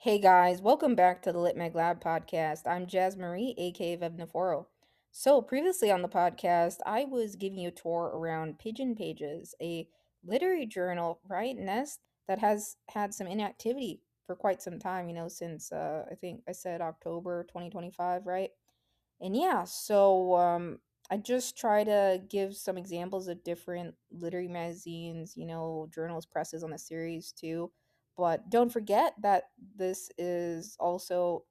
Hey guys, welcome back to the Lit Mag Lab podcast. I'm Jazz Marie, aka Vevna Forrow. So, previously on the podcast, I was giving you a tour around Pigeon Pages, a literary journal, right, Nest, that has had some inactivity for quite some time, since I think I said October 2025, right? And yeah, I just try to give some examples of different literary magazines, journals, presses on the series too. But don't forget that this is also,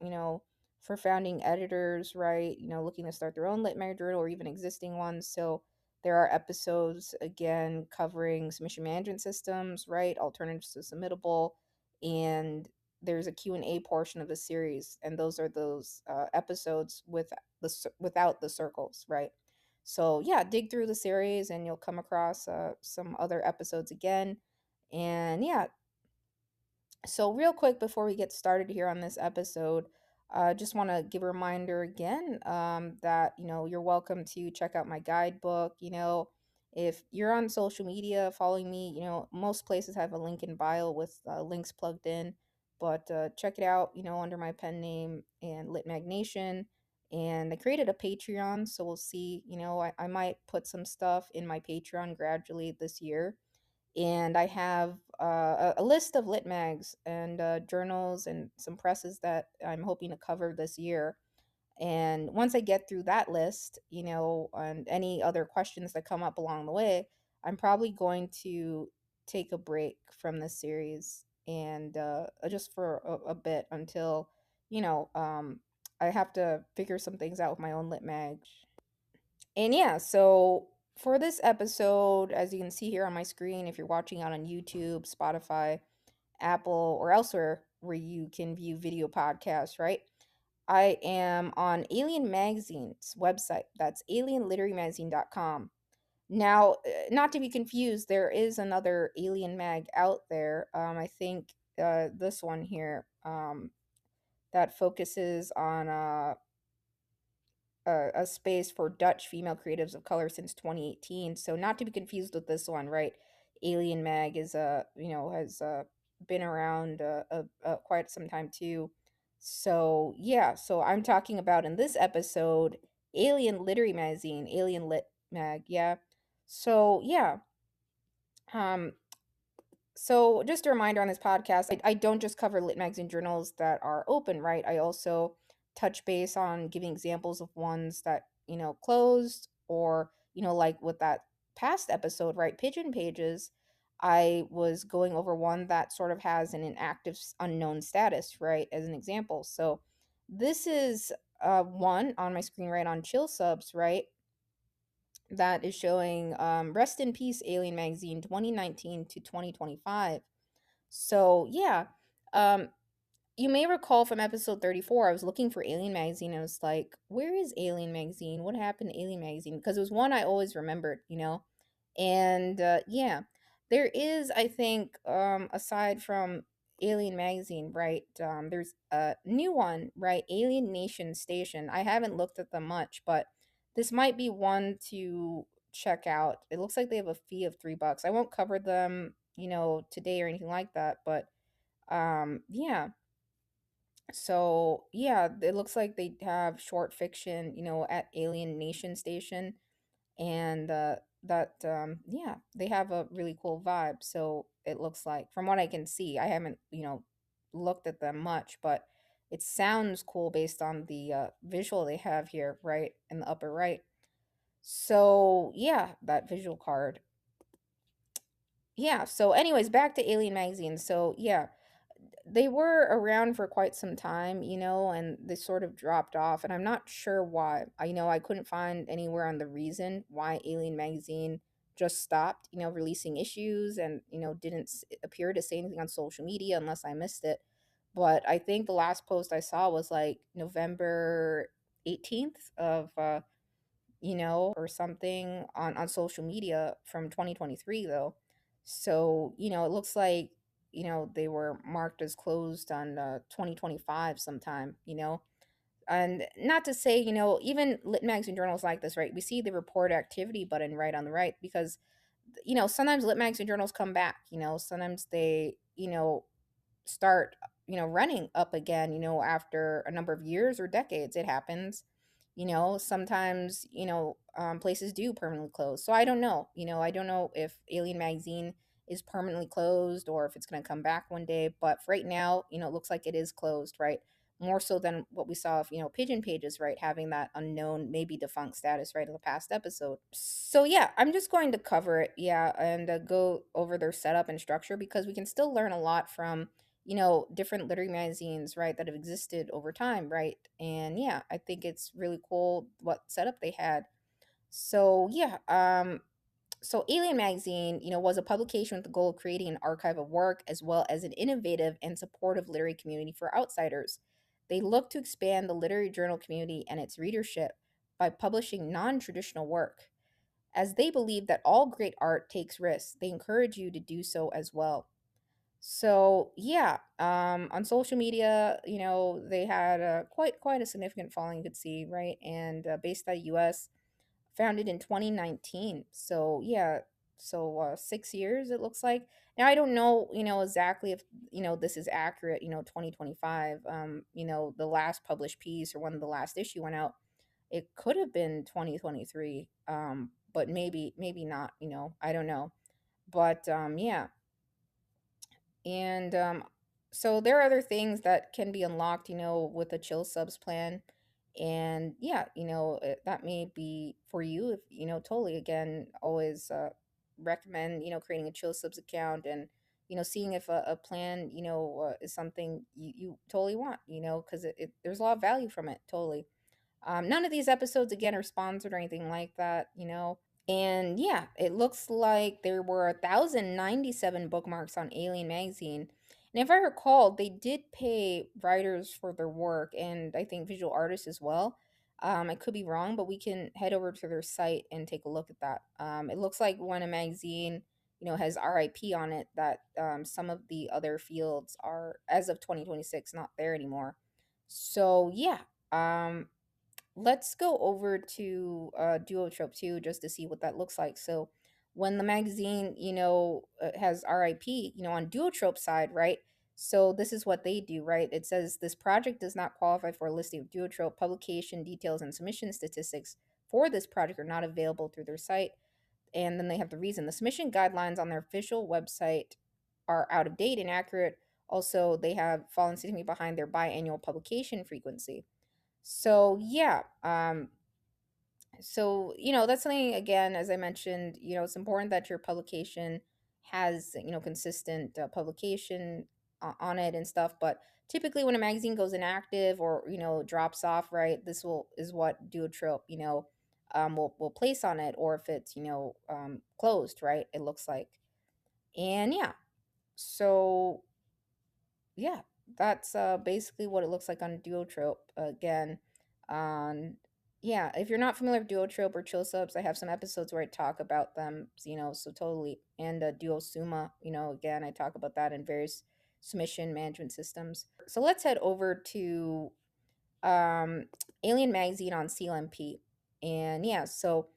for founding editors, right? Looking to start their own lit mag journal or even existing ones. So there are episodes again covering submission management systems, right? Alternatives to submittable, and there's a Q&A portion of the series, and those are those episodes without the circles, right? So yeah, dig through the series and you'll come across some other episodes again. And yeah, so real quick before we get started here on this episode, I just want to give a reminder again that you're welcome to check out my guidebook. If you're on social media following me, most places have a link in bio with links plugged in. But check it out, under my pen name and Lit Magnation. And I created a Patreon, so we'll see. I might put some stuff in my Patreon gradually this year, and I have a list of lit mags and journals and some presses that I'm hoping to cover this year. And once I get through that list, and any other questions that come up along the way, I'm probably going to take a break from this series and just for a bit until, you know, um, I have to figure some things out with my own lit mag. And yeah, so for this episode, as you can see here on my screen, if you're watching out on YouTube, Spotify, Apple, or elsewhere where you can view video podcasts, right? I am on Alien Magazine's website. That's alienliterarymagazine.com. Now, not to be confused, there is another Alien Mag out there. I think this one here that focuses on a space for Dutch female creatives of color since 2018. So not to be confused with this one, right? Alien Mag is has been around quite some time too. So yeah, so I'm talking about in this episode Alien Literary Magazine, Alien Lit Mag, yeah. So yeah, um so, just a reminder on this podcast, I don't just cover lit magazine journals that are open, right? I also touch base on giving examples of ones that, closed, or, like with that past episode, right? Pigeon Pages, I was going over one that sort of has an inactive unknown status, right? As an example. So, this is one on my screen, right? On Chill Subs, right? That is showing Rest in Peace Alien Magazine 2019 to 2025. So yeah, um, you may recall from episode 34, I was looking for Alien Magazine. And I was like, where is Alien Magazine? What happened to Alien Magazine? Because it was one I always remembered. And yeah, there is, I think, aside from Alien Magazine, right? There's a new one, right? Alien Nation Station. I haven't looked at them much, but this might be one to check out. It looks like they have a fee of $3. I won't cover them, today or anything like that, but yeah, so yeah, it looks like they have short fiction, at Alien Nation Station, and yeah, they have a really cool vibe. So it looks like, from what I can see, I haven't, looked at them much, but it sounds cool based on the visual they have here, right in the upper right. So yeah, that visual card. Yeah. So, anyways, back to Alien Magazine. So yeah, they were around for quite some time, and they sort of dropped off, and I'm not sure why. I couldn't find anywhere on the reason why Alien Magazine just stopped, releasing issues, and didn't appear to say anything on social media unless I missed it. But I think the last post I saw was like November 18th of or something on social media from 2023 though. So, it looks like, they were marked as closed on 2025 sometime, And not to say, even lit magazine journals like this, right? We see the report activity button right on the right because, sometimes lit magazine journals come back, sometimes they, start running up again, after a number of years or decades. It happens. Sometimes, places do permanently close. So I don't know. I don't know if Alien Magazine is permanently closed or if it's going to come back one day. But for right now, it looks like it is closed, right? More so than what we saw of, Pigeon Pages, right? Having that unknown, maybe defunct status, right, in the past episode. So yeah, I'm just going to cover it, yeah, and go over their setup and structure because we can still learn a lot from, different literary magazines, right, that have existed over time, right? And yeah, I think it's really cool what setup they had. So yeah, so Alien Magazine, was a publication with the goal of creating an archive of work as well as an innovative and supportive literary community for outsiders. They look to expand the literary journal community and its readership by publishing non-traditional work. As they believe that all great art takes risks, they encourage you to do so as well. So yeah, on social media, they had quite a significant following. You could see, right, and based out of U.S., founded in 2019. So yeah, so 6 years it looks like. Now I don't know, exactly if this is accurate. 2025. The last published piece or one of the last issue went out. It could have been 2023, but maybe not. I don't know. But yeah, and so there are other things that can be unlocked, with a chill subs plan. And yeah, that may be for you if, totally, again, always recommend, creating a chill subs account and, seeing if a plan, is something you totally want, because there's a lot of value from it, totally. None of these episodes, again, are sponsored or anything like that, and yeah, it looks like there were 1,097 bookmarks on Alien Magazine. And if I recall, they did pay writers for their work and I think visual artists as well. I could be wrong, but we can head over to their site and take a look at that. It looks like when a magazine, has RIP on it, that some of the other fields are, as of 2026, not there anymore. So yeah, um, let's go over to Duotrope 2 just to see what that looks like. So when the magazine, has RIP, on Duotrope side, right? So this is what they do, right? It says this project does not qualify for a listing of Duotrope. Publication details and submission statistics for this project are not available through their site. And then they have the reason. The submission guidelines on their official website are out of date, inaccurate. Also, they have fallen significantly behind their biannual publication frequency. So yeah, so that's something, again, as I mentioned, it's important that your publication has, consistent publication on it and stuff. But typically when a magazine goes inactive or drops off, right, this will is what Duotrope, will place on it, or if it's closed, right, it looks like. And yeah, so yeah, that's basically what it looks like on Duotrope. Again, on yeah, if you're not familiar with Duotrope or Chill Subs, I have some episodes where I talk about them, so totally. And Duosuma, again, I talk about that in various submission management systems. So let's head over to um, Alien Magazine on CLMP. And yeah, so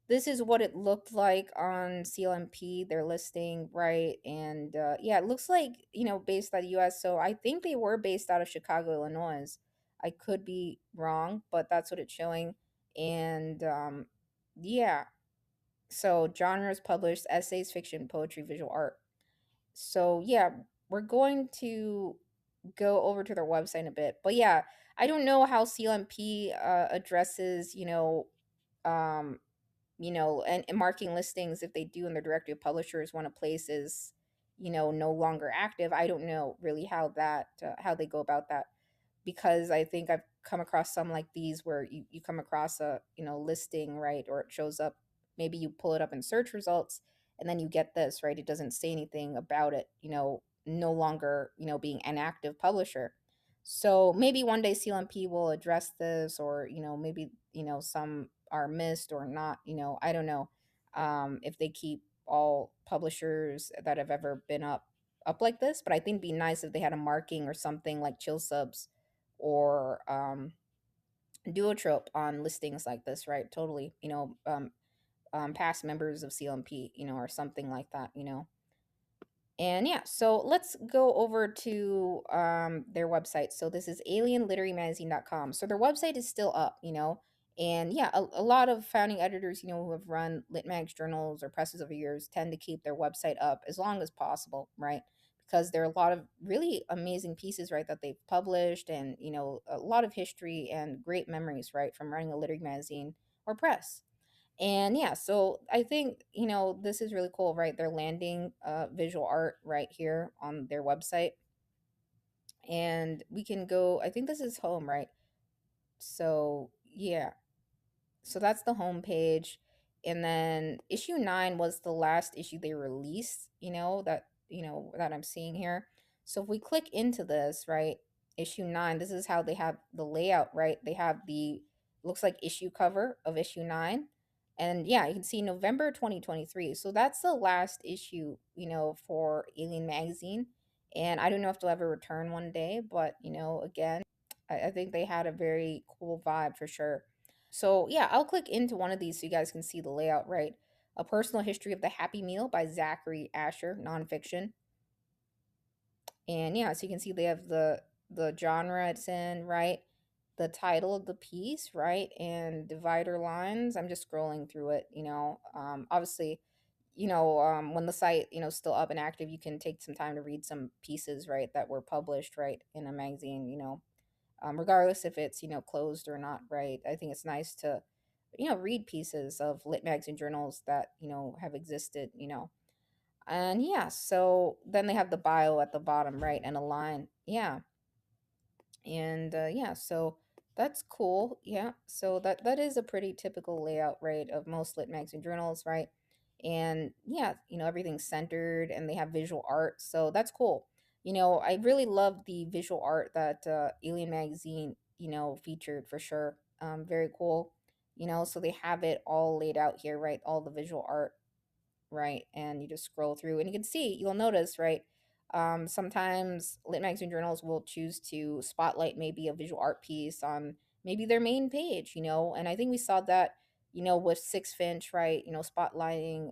this is what it looked like on CLMP, their listing, right? And yeah, it looks like, based out of the US. So I think they were based out of Chicago, Illinois. I could be wrong, but that's what it's showing. And yeah, so genres published: essays, fiction, poetry, visual art. So yeah, we're going to go over to their website in a bit. But yeah, I don't know how CLMP addresses, um, and marking listings if they do in their directory of publishers when a place is, no longer active. I don't know really how they go about that, because I think I've come across some like these where you come across a, listing, right, or it shows up, maybe you pull it up in search results and then you get this, right, it doesn't say anything about it, no longer, being an active publisher. So maybe one day CLMP will address this, or maybe some are missed or not, I don't know, if they keep all publishers that have ever been up like this. But I think it'd be nice if they had a marking or something like Chill Subs or Duotrope on listings like this, right? Totally, past members of CLMP, or something like that. And yeah, so let's go over to their website. So this is alienliterarymagazine.com. So their website is still up, and yeah, a lot of founding editors, who have run lit mags journals or presses over years tend to keep their website up as long as possible, right? Because there are a lot of really amazing pieces, right, that they've published, and a lot of history and great memories, right, from running a literary magazine or press. And yeah, so I think, this is really cool, right? They're landing visual art right here on their website. And we can go, I think this is home, right? So yeah, so that's the home page. And then issue 9 was the last issue they released, that I'm seeing here. So if we click into this, right, issue 9, this is how they have the layout, right? They have the looks like issue cover of issue 9. And yeah, you can see November 2023. So that's the last issue, for Alien Magazine. And I don't know if they'll ever return one day, but again, I think they had a very cool vibe for sure. So yeah, I'll click into one of these so you guys can see the layout, right? A Personal History of the Happy Meal by Zachary Asher, nonfiction. And yeah, so you can see they have the genre it's in, right? The title of the piece, right? And divider lines. I'm just scrolling through it, obviously, when the site, still up and active, you can take some time to read some pieces, right, that were published, right, in a magazine, regardless if it's closed or not, right? I think it's nice to read pieces of lit mags and journals that have existed, and yeah, so then they have the bio at the bottom, right, and a line, yeah. And yeah, so that's cool. Yeah, so that is a pretty typical layout, right, of most lit magazine journals, right? And yeah, everything's centered and they have visual art, so that's cool. I really love the visual art that Alien Magazine featured for sure. Very cool. So they have it all laid out here, right? All the visual art, right? And you just scroll through and you can see, you'll notice, right? Sometimes lit magazine journals will choose to spotlight maybe a visual art piece on maybe their main page, and I think we saw that, with Six Finch, right? Spotlighting,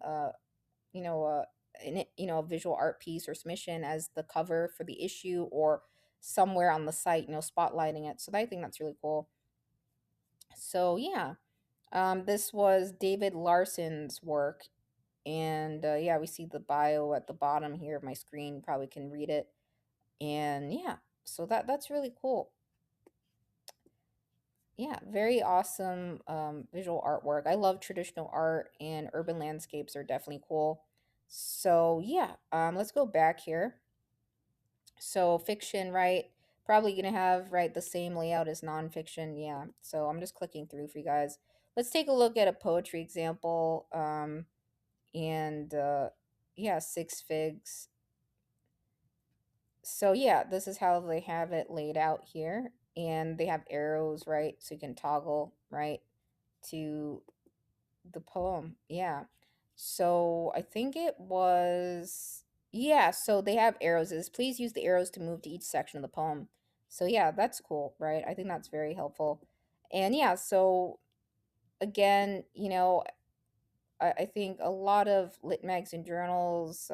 you know, uh, a visual art piece or submission as the cover for the issue or somewhere on the site, spotlighting it. So I think that's really cool. So yeah, this was David Larson's work, and yeah, we see the bio at the bottom here of my screen. Probably can read it. And yeah, so that's really cool. Yeah, very awesome visual artwork. I love traditional art, and urban landscapes are definitely cool. So yeah, let's go back here. So fiction, right? Probably gonna have, right, the same layout as nonfiction. Yeah. So I'm just clicking through for you guys. Let's take a look at a poetry example. And yeah, Six Figs. So yeah, this is how they have it laid out here. And they have arrows, right? So you can toggle, right, to the poem. Yeah. So I think it was, yeah, so they have arrows. It says, please use the arrows to move to each section of the poem. So yeah, that's cool, right? I think that's very helpful. And yeah, so again, I think a lot of lit mags and journals,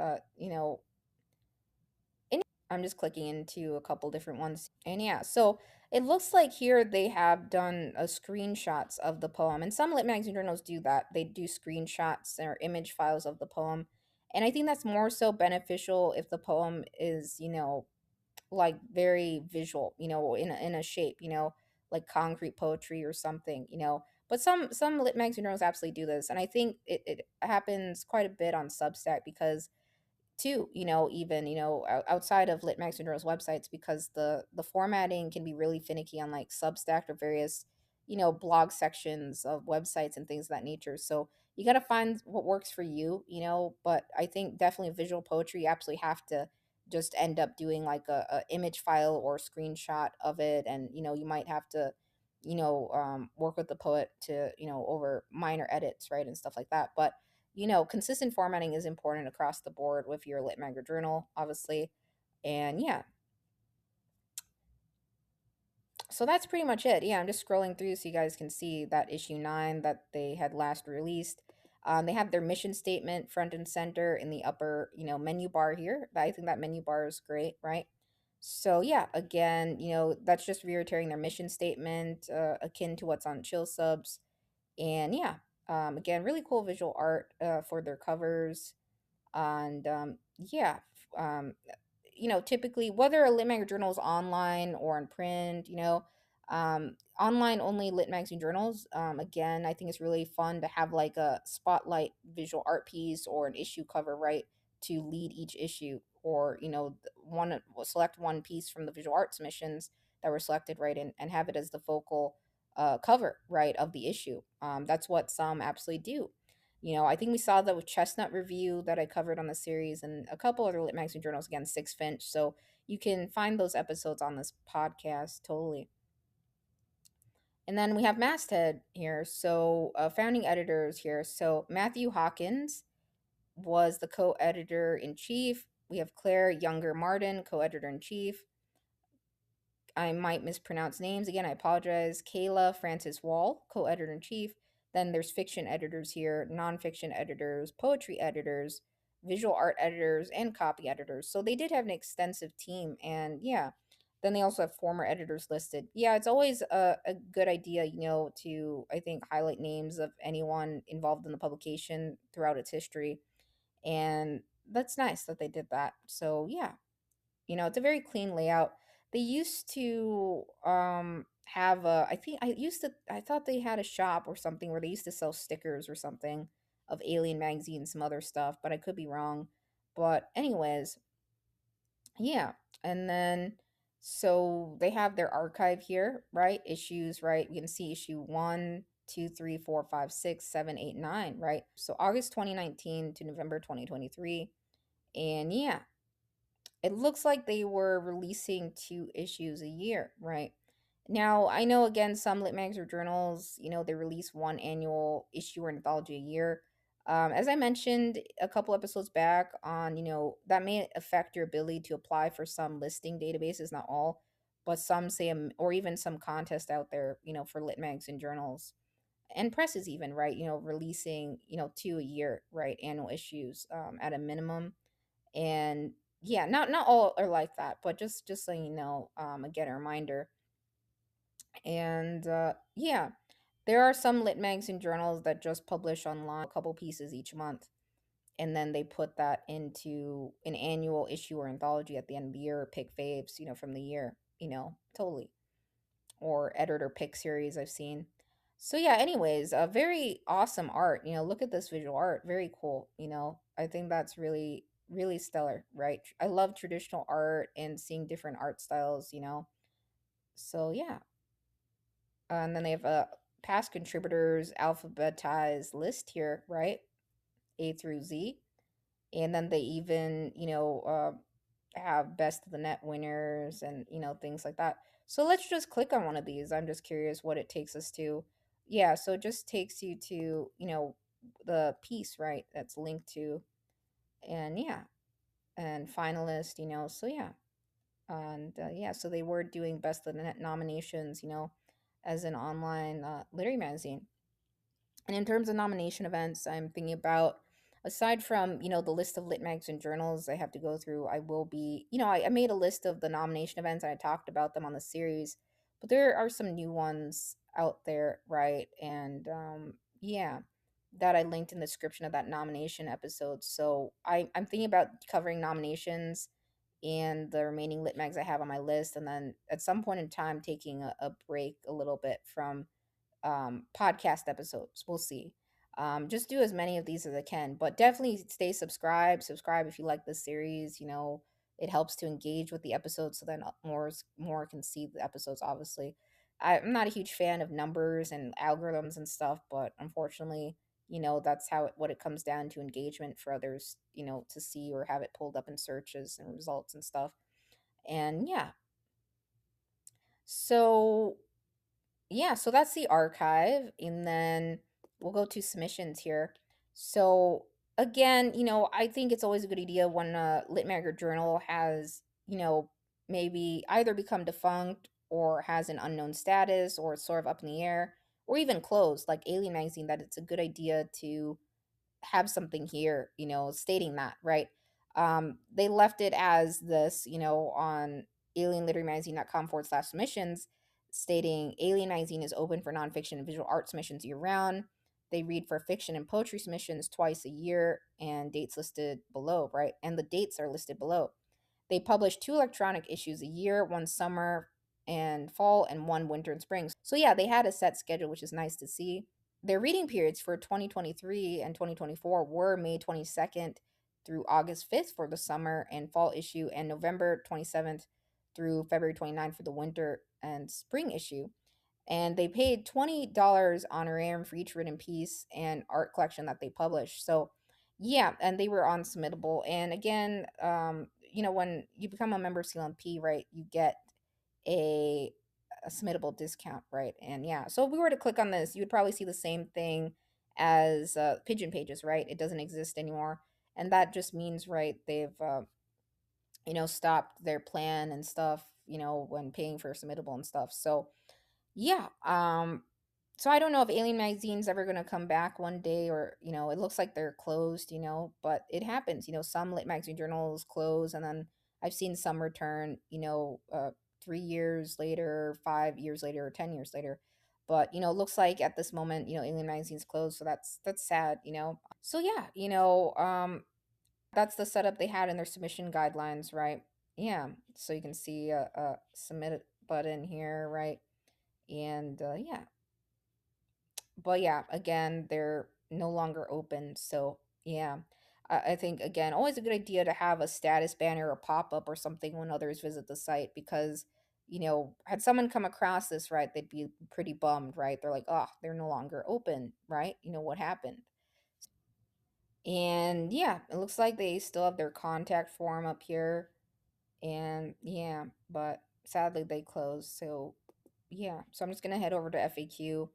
I'm just clicking into a couple different ones. And yeah, so it looks like here they have done screenshots of the poem. And some lit magazine journals do that. They do screenshots or image files of the poem. And I think that's more so beneficial if the poem is, like very visual, in a shape, like concrete poetry or something, But some lit magazine journals absolutely do this. And I think it happens quite a bit on Substack because too, even outside of lit magazine journals websites, because the formatting can be really finicky on like Substack or various blog sections of websites and things of that nature. So you got to find what works for you, but I think definitely visual poetry, you absolutely have to just end up doing like a image file or screenshot of it, and you might have to work with the poet to over minor edits, right, and stuff like that. But consistent formatting is important across the board with your lit mag or journal, obviously. And yeah, so that's pretty much it. Yeah, I'm just scrolling through so you guys can see that issue 9 that they had last released. They have their mission statement front and center in the upper, menu bar here. I think that menu bar is great, right? So yeah, again, that's just reiterating their mission statement, akin to what's on Chill Subs. And yeah, again, really cool visual art for their covers. And yeah, typically whether a lit mag journal is online or in print, online only lit magazine journals. Again, I think it's really fun to have like a spotlight visual art piece or an issue cover, right, to lead each issue, or one select one piece from the visual art submissions that were selected, right, and have it as the focal cover, right, of the issue. That's what some absolutely do. I think we saw that with Chestnut Review that I covered on the series, and a couple other lit magazine journals, again, Six Finch. So you can find those episodes on this podcast totally. And then we have Masthead here. So founding editors here. So Matthew Hawkins was the co-editor in chief. We have Claire Younger Martin, co-editor in chief. I might mispronounce names again. I apologize. Kayla Francis Wall, co-editor in chief. Then there's fiction editors here, nonfiction editors, poetry editors, visual art editors, and copy editors. So they did have an extensive team, and yeah. Then they also have former editors listed. Yeah, it's always a good idea, to I think highlight names of anyone involved in the publication throughout its history, and that's nice that they did that. So yeah, it's a very clean layout. They used to have a I thought they had a shop or something where they used to sell stickers or something of Alien magazine, some other stuff, but I could be wrong. But anyways, yeah. And then so they have their archive here, right? Issues, right? We can see issue 1, 2, 3, 4, 5, 6, 7, 8, 9, right? So August 2019 to November 2023. And yeah, it looks like they were releasing 2 issues a year, right? Now, I know again, some lit mags or journals, they release one annual issue or anthology a year. As I mentioned a couple episodes back on, that may affect your ability to apply for some listing databases, not all, but some say, or even some contest out there, for lit mags and journals and presses even, right? Releasing, two a year, right? Annual issues at a minimum. And yeah, not all are like that, but just so you know, again, a reminder. And yeah, there are some lit mags and journals that just publish online a couple pieces each month, and then they put that into an annual issue or anthology at the end of the year, or pick faves, from the year, totally, or editor pick series I've seen. So yeah, anyways, very awesome art. Look at this visual art, very cool. I think that's really really stellar, right? I love traditional art and seeing different art styles. So yeah, and then they have a past contributors alphabetized list here, right? A through Z, and then they even have best of the net winners and things like that. So let's just click on one of these. I'm just curious what it takes us to. Yeah, so it just takes you to the piece, right, that's linked to. And yeah, and finalist, so yeah. And yeah, so they were doing best of the net nominations, as an online literary magazine. And in terms of nomination events, I'm thinking about, aside from, the list of lit mags and journals I have to go through, I will be, I made a list of the nomination events and I talked about them on the series, but there are some new ones out there, right? And yeah, that I linked in the description of that nomination episode. So I'm thinking about covering nominations and the remaining lit mags I have on my list, and then at some point in time taking a break a little bit from podcast episodes. We'll see. Just do as many of these as I can, but definitely stay subscribed. Subscribe if you like this series. It helps to engage with the episodes, so then more can see the episodes. Obviously, I'm not a huge fan of numbers and algorithms and stuff, but unfortunately, that's what it comes down to, engagement for others. To see or have it pulled up in searches and results and stuff. And yeah, so yeah, so that's the archive. And then we'll go to submissions here. So again, I think it's always a good idea when a lit mag or journal has, maybe either become defunct or has an unknown status or it's sort of up in the air or even closed, like Alien Magazine, that it's a good idea to have something here, stating that, right? They left it as this, on alienliterarymagazine.com/submissions, stating Alien Magazine is open for nonfiction and visual art submissions year round. They read for fiction and poetry submissions twice a year, and dates listed below, right? And the dates are listed below. They publish 2 electronic issues a year, one summer and fall, and one winter and spring. So yeah, they had a set schedule, which is nice to see. Their reading periods for 2023 and 2024 were May 22nd through August 5th for the summer and fall issue, and November 27th through February 29th for the winter and spring issue. And they paid $20 honorarium for each written piece and art collection that they published. So, yeah, and they were on Submittable. And again, when you become a member of CLMP, right, you get a a submittable discount, right? And yeah, so if we were to click on this, you would probably see the same thing as Pigeon Pages, right? It doesn't exist anymore, and that just means, right, they've stopped their plan and stuff, when paying for submittable and stuff. So yeah, so I don't know if Alien Magazine's ever gonna come back one day, or it looks like they're closed, but it happens. Some lit magazine journals close, and then I've seen some return. 3 years later, 5 years later, or 10 years later. But it looks like at this moment, Alien Magazine's closed, so that's sad. So yeah, that's the setup they had in their submission guidelines, right? Yeah, so you can see a submit button here, right? And yeah, but yeah, again, they're no longer open. So yeah, I think again, always a good idea to have a status banner or pop up or something when others visit the site, because had someone come across this, right, they'd be pretty bummed, right? They're like, oh, they're no longer open, right? What happened? And yeah, it looks like they still have their contact form up here. And yeah, but sadly they closed. So yeah, so I'm just gonna head over to FAQ.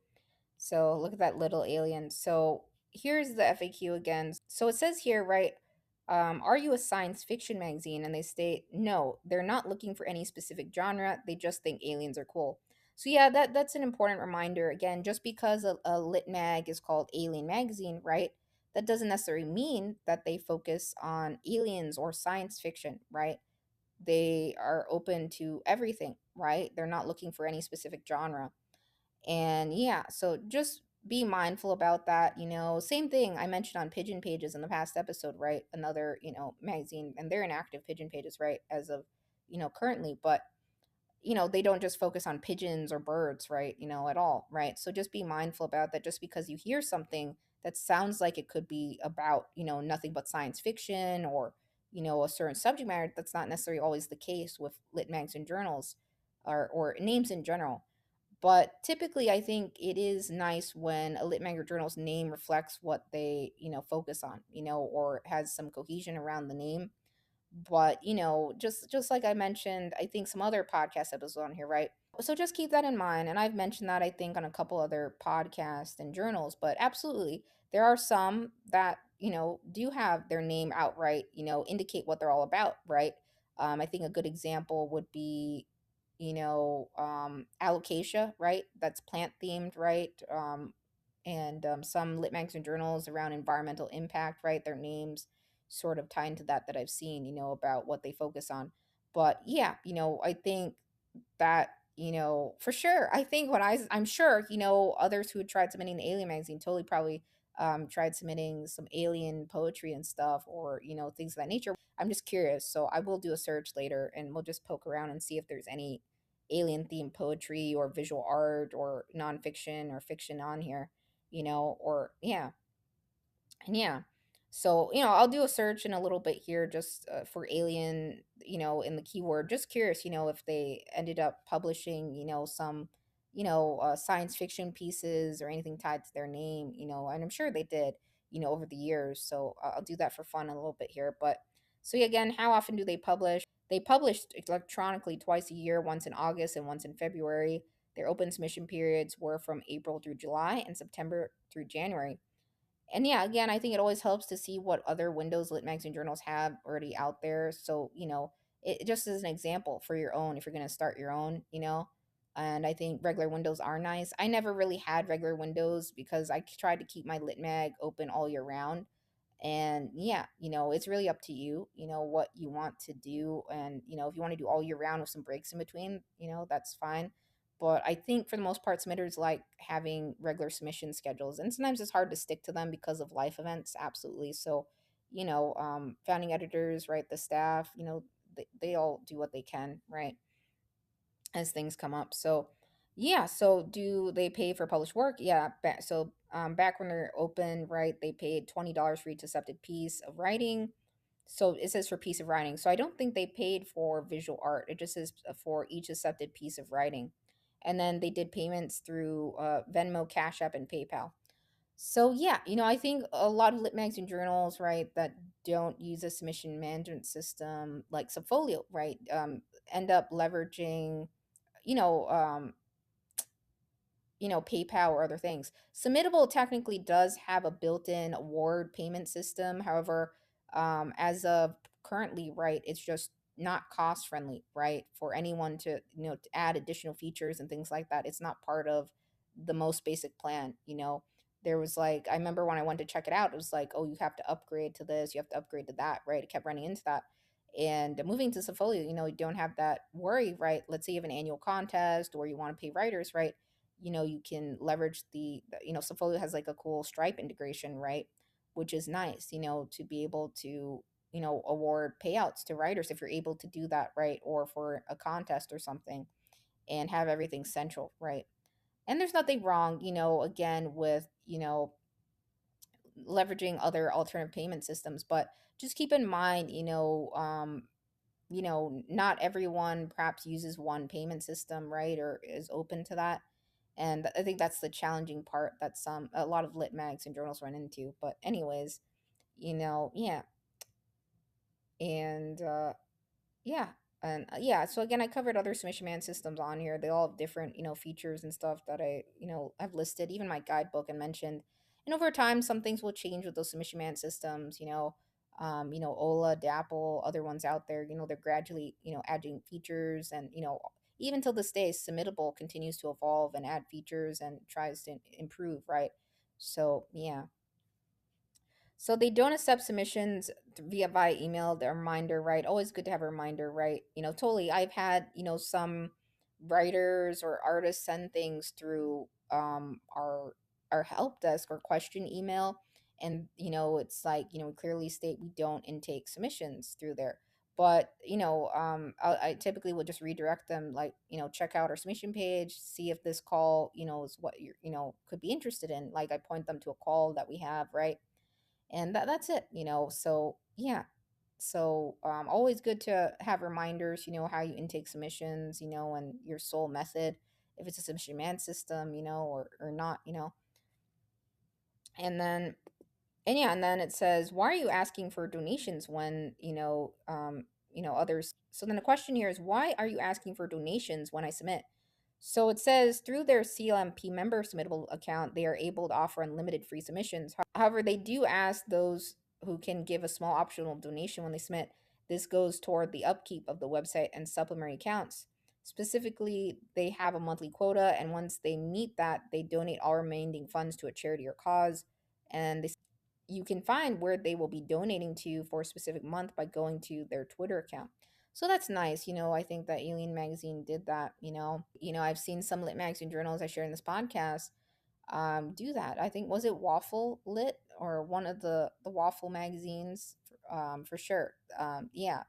So look at that little alien. So here's the FAQ again. So it says here, right? Are you a science fiction magazine? And they state no, they're not looking for any specific genre. They just think aliens are cool. So yeah, that's an important reminder. Again, just because a lit mag is called Alien Magazine, right? That doesn't necessarily mean that they focus on aliens or science fiction, right? They are open to everything, right? They're not looking for any specific genre. And yeah, so just be mindful about that. Same thing I mentioned on Pigeon Pages in the past episode, right? Another, magazine, and they're inactive, Pigeon Pages, right? As of, currently. But they don't just focus on pigeons or birds, right? At all, right? So just be mindful about that. Just because you hear something that sounds like it could be about, nothing but science fiction, or, a certain subject matter, that's not necessarily always the case with lit mags and journals, or names in general. But typically, I think it is nice when a lit mag or journal's name reflects what they, focus on, or has some cohesion around the name. But just like I mentioned, I think some other podcast episodes on here, right? So just keep that in mind. And I've mentioned that, I think, on a couple other podcasts and journals. But absolutely, there are some that do have their name outright, indicate what they're all about, right? I think a good example would be alocasia, right? That's plant themed, right? And some lit mags and journals around environmental impact, right? Their names sort of tie into that I've seen, about what they focus on. But yeah, I think that, for sure, I think I'm sure, others who had tried submitting the Alien magazine totally probably tried submitting some alien poetry and stuff, or, things of that nature. I'm just curious. So I will do a search later, and we'll just poke around and see if there's any alien themed poetry or visual art or nonfiction or fiction on here, or yeah. And yeah, so I'll do a search in a little bit here, just for alien, in the keyword. Just curious, if they ended up publishing, some, science fiction pieces or anything tied to their name, and I'm sure they did, over the years. So I'll do that for fun a little bit here. But so yeah, again, how often do they publish? They published electronically twice a year, once in August and once in February. Their open submission periods were from April through July and September through January. And yeah, again, I think it always helps to see what other Windows lit magazine journals have already out there. So, it just as an example for your own, if you're going to start your own, And I think regular windows are nice. I never really had regular windows because I tried to keep my lit mag open all year round. And yeah, it's really up to you, what you want to do. And if you want to do all year round with some breaks in between, that's fine. But I think for the most part, submitters like having regular submission schedules, and sometimes it's hard to stick to them because of life events. Absolutely. So founding editors, right, the staff, they all do what they can, right, as things come up. So yeah, so do they pay for published work? Yeah. Back when they're open, right, they paid $20 for each accepted piece of writing. So it says for piece of writing. So I don't think they paid for visual art. It just says for each accepted piece of writing. And then they did payments through Venmo, Cash App, and PayPal. So yeah, I think a lot of lit magazine journals, right, that don't use a submission management system like Subfolio, right, end up leveraging, you know, um, PayPal or other things. Submittable technically does have a built-in award payment system. However, as of currently, right, it's just not cost friendly, right, for anyone to, to add additional features and things like that. It's not part of the most basic plan. There was like, I remember when I went to check it out, it was like, oh, you have to upgrade to this, you have to upgrade to that, right? It kept running into that. And moving to Subfolio, you don't have that worry, right? Let's say you have an annual contest or you want to pay writers, right? You can leverage Subfolio has like a cool Stripe integration, right, which is nice, to be able to award payouts to writers if you're able to do that, right, or for a contest or something, and have everything central, right. And there's nothing wrong, again, with leveraging other alternative payment systems, but just keep in mind, not everyone perhaps uses one payment system, right, or is open to that. And I think that's the challenging part that a lot of lit mags and journals run into. But anyways, yeah. And yeah. And yeah, so again, I covered other submission man systems on here. They all have different, features and stuff that I've listed, even my guidebook, and mentioned. And over time, some things will change with those submission man systems, Ola, Dapple, other ones out there, they're gradually, adding features. And, even till this day, Submittable continues to evolve and add features and tries to improve, right? So yeah. So they don't accept submissions via email. The reminder, right? Always good to have a reminder, right? Totally. I've had some writers or artists send things through our help desk or question email, and it's like we clearly state we don't intake submissions through there. But I typically would just redirect them, like check out our submission page, see if this call is what you're could be interested in. Like I point them to a call that we have, right? And that's it. So yeah. So always good to have reminders, how you intake submissions, and your sole method, if it's a submission man system, or not, and then and yeah, and then it says, why are you asking for donations when others? So then the question here is, why are you asking for donations when I submit? So it says through their CLMP member submittable account, they are able to offer unlimited free submissions. However, they do ask those who can give a small optional donation when they submit. This goes toward the upkeep of the website and supplementary accounts. Specifically, they have a monthly quota, and once they meet that, they donate all remaining funds to a charity or cause. And you can find where they will be donating to for a specific month by going to their Twitter account. So that's nice. I think that Alien Magazine did that. I've seen some lit magazine journals I share in this podcast do that. I think, was it Waffle Lit or one of the Waffle magazines, for sure. Yeah,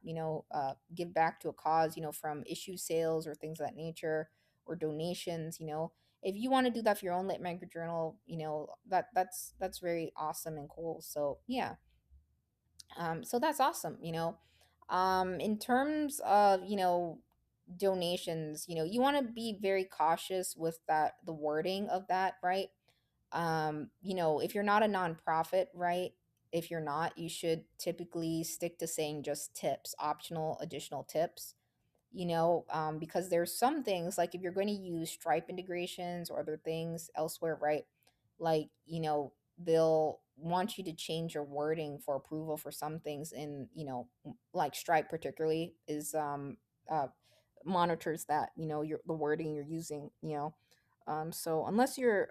give back to a cause, from issue sales or things of that nature, or donations. If you want to do that for your own lit magazine journal, that's very awesome and cool. So yeah. So that's awesome. In terms of donations, you want to be very cautious with the wording of that, right? If you're not a nonprofit, right? If you're not, you should typically stick to saying just tips, optional additional tips, because there's some things, like if you're going to use Stripe integrations or other things elsewhere, right? Like, they'll want you to change your wording for approval for some things in, like Stripe particularly is uh monitors that, the wording you're using, so unless you're,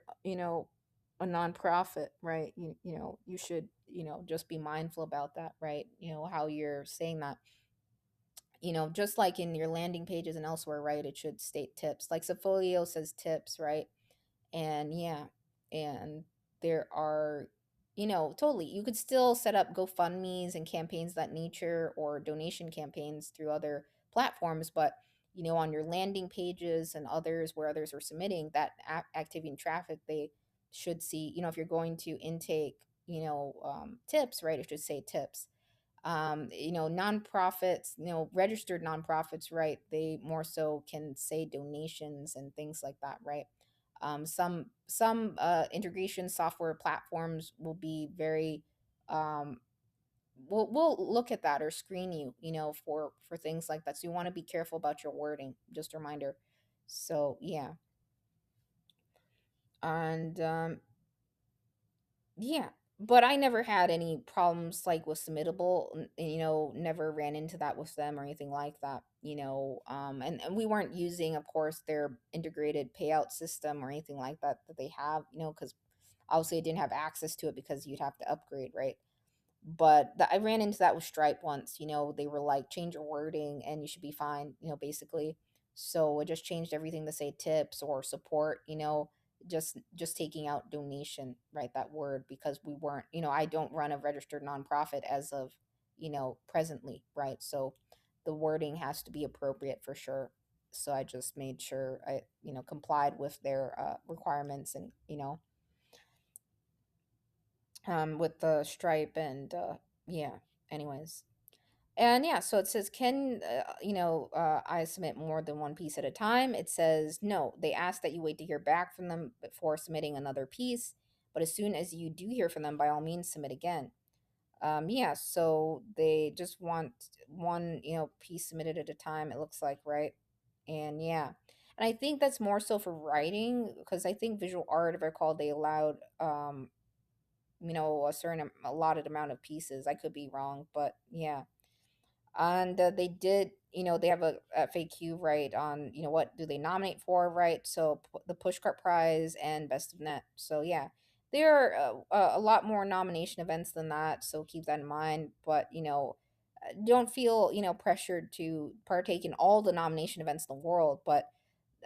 a nonprofit, right? You know, you should, you know, just be mindful about that, right? You know, how you're saying that, you know, just like in your landing pages and elsewhere, right? It should state tips. Like Safolio says tips, right? And yeah, and there are, you know, totally, you could still set up GoFundMe's and campaigns of that nature, or donation campaigns through other platforms, but you know, on your landing pages and others where others are submitting that activity and traffic, they should see, you know, if you're going to intake, you know, tips, right, it should say tips. You know, nonprofits, you know, registered nonprofits, right, they more so can say donations and things like that, right? Some integration software platforms will be very um, we'll look at that or screen you, you know, for things like that. So you want to be careful about your wording. Just a reminder. So yeah, and yeah, but I never had any problems like with submittable, you know, never ran into that with them or anything like that, you know. And we weren't using, of course, their integrated payout system or anything like that that they have, you know, because obviously I didn't have access to it because you'd have to upgrade, right? But I ran into that with Stripe once. You know, they were like, change your wording and you should be fine, you know, basically. So I just changed everything to say tips or support, you know, just taking out donation, right? That word, because we weren't, you know, I don't run a registered nonprofit as of, you know, presently, right? So the wording has to be appropriate for sure. So I just made sure I, you know, complied with their requirements, and, you know, with the Stripe and yeah. Anyways, and yeah, so it says, can you know, I submit more than one piece at a time? It says no. They ask that you wait to hear back from them before submitting another piece, but as soon as you do hear from them, by all means, submit again. Yeah, so they just want one, you know, piece submitted at a time. It looks like, right? And yeah. And I think that's more so for writing, because I think visual art, if I recall, they allowed you know, a certain allotted amount of pieces. I could be wrong, but yeah. And they did, you know, they have a FAQ, right, on, you know, what do they nominate for, right? So the pushcart prize and best of net. So yeah, there are a lot more nomination events than that, so keep that in mind. But you know, don't feel, you know, pressured to partake in all the nomination events in the world, but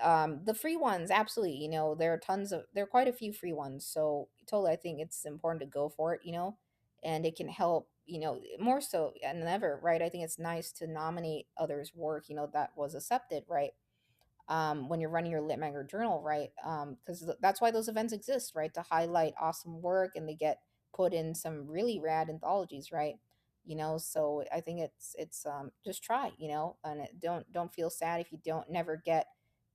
the free ones, absolutely, you know, there are tons of, there are quite a few free ones, so totally I think it's important to go for it, you know. And it can help, you know, more so than ever, right? I think it's nice to nominate others work, you know, that was accepted, right? When you're running your lit mag or journal, right? Because that's why those events exist, right? To highlight awesome work, and they get put in some really rad anthologies, right? You know, so I think it's just try, you know, and don't feel sad if you don't never get,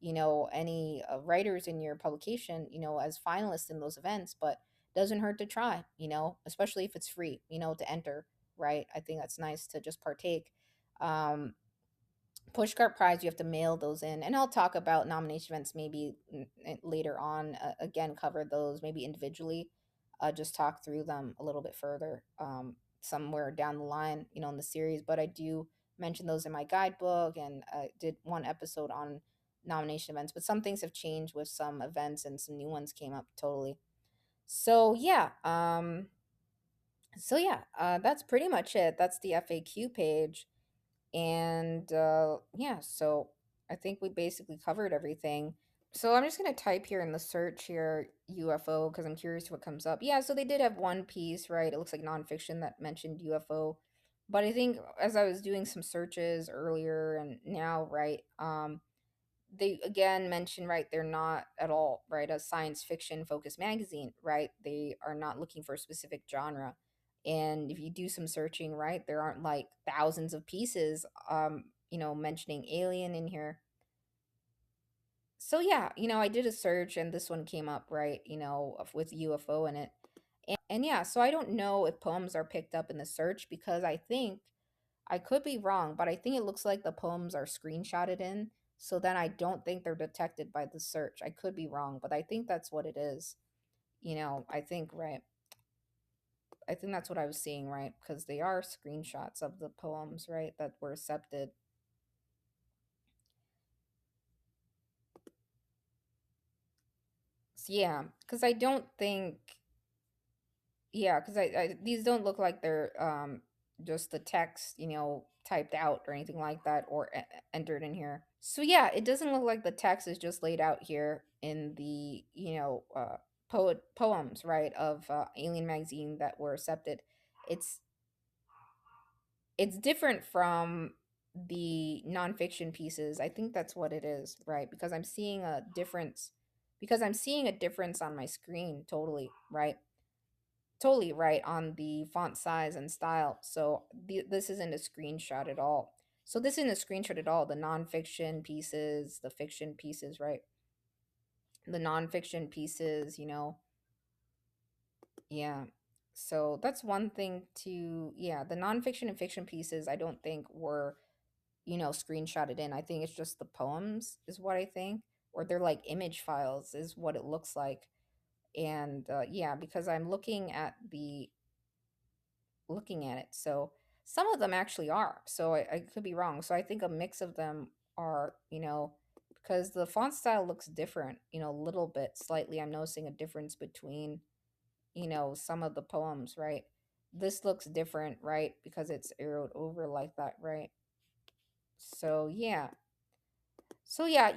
you know, any writers in your publication, you know, as finalists in those events, but doesn't hurt to try, you know, especially if it's free, you know, to enter, right? I think that's nice to just partake. Um, Pushcart prize, you have to mail those in, and I'll talk about nomination events maybe later on, again, cover those maybe individually, just talk through them a little bit further, somewhere down the line, you know, in the series. But I do mention those in my guidebook, and did one episode on nomination events, but some things have changed with some events and some new ones came up totally. So yeah, that's pretty much it. That's the FAQ page. And yeah, so I think we basically covered everything. So I'm just going to type here in the search here UFO because I'm curious what comes up. Yeah, so they did have one piece, right? It looks like nonfiction that mentioned UFO. But I think as I was doing some searches earlier and now, right, they again mention, right, they're not at all, right, a science fiction focused magazine, right? They are not looking for a specific genre. And if you do some searching, right, there aren't like thousands of pieces you know, mentioning alien in here. So yeah, you know, I did a search and this one came up, right, you know, with UFO in it. And yeah, so I don't know if poems are picked up in the search, because I think, I could be wrong, but I think it looks like the poems are screenshotted in. So then I don't think they're detected by the search. I could be wrong, but I think that's what it is. You know, I think, right. I think that's what I was seeing, right? Because they are screenshots of the poems, right, that were accepted. So yeah, because I don't think, yeah, because I these don't look like they're just the text, typed out or anything like that, or entered in here. So yeah, it doesn't look like the text is just laid out here in the poems, right, of Alien Magazine that were accepted. It's it's different from the nonfiction pieces. I think that's what it is, right? Because I'm seeing a difference. Because I'm seeing a difference on my screen, totally, right? Totally right on the font size and style. So this isn't a screenshot at all. So this isn't a screenshot at all. The nonfiction pieces, the fiction pieces, right? The nonfiction pieces, yeah. So that's one thing to, yeah, the nonfiction and fiction pieces, I don't think were, screenshotted in. I think it's just the poems, is what I think. Or they're like image files, is what it looks like. And yeah, because I'm looking at it. So some of them actually are. So I could be wrong. So I think a mix of them are, because the font style looks different, a little bit, slightly. I'm noticing a difference between, some of the poems, right? This looks different, right? Because it's arrowed over like that, right? So yeah. So yeah,